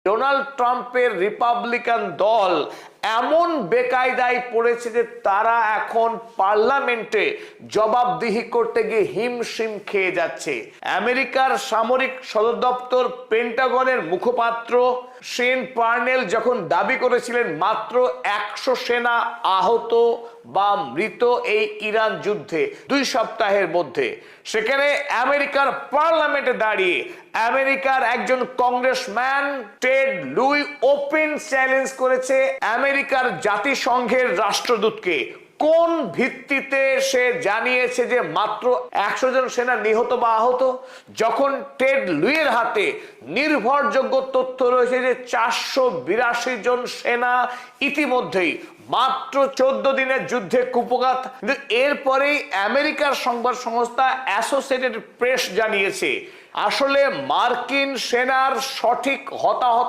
Donald ট্রাম্পের Republican দল এমন বেকায়দায় পড়েছে যে তারা এখন পার্লামেন্টে জবাবদিহি করতে গিয়ে হিমশিম খেয়ে যাচ্ছে। আমেরিকার সামরিক সদর দপ্তর পেন্টাগনের মুখপাত্র শেন পার্নেল যখন দাবি করেছিলেন মাত্র 100 সেনা আহত বা মৃত এই ইরান যুদ্ধে 2 সপ্তাহের মধ্যে, সেখানে আমেরিকার পার্লামেন্টে দাঁড়িয়ে আমেরিকার একজন congressman Ted Lieu open challenge করেছে আমেরিকার জাতিসংঘের রাষ্ট্রদূতকে। কোন ভিত্তিতে সে জানিয়েছে যে মাত্র 100 জন সেনা নিহত বা আহত, যখন টেড লুইয়ের হাতে নির্ভরযোগ্য তথ্য রয়েছে যে 482 জন সেনা ইতিমধ্যেই মাত্র 14 দিনের যুদ্ধে কুপঘাত। কিন্তু এরপরেই আমেরিকার সংবাদ সংস্থা অ্যাসোসিয়েটেড প্রেস জানিয়েছে আসলে মার্কিন সেনার সঠিক হতাহত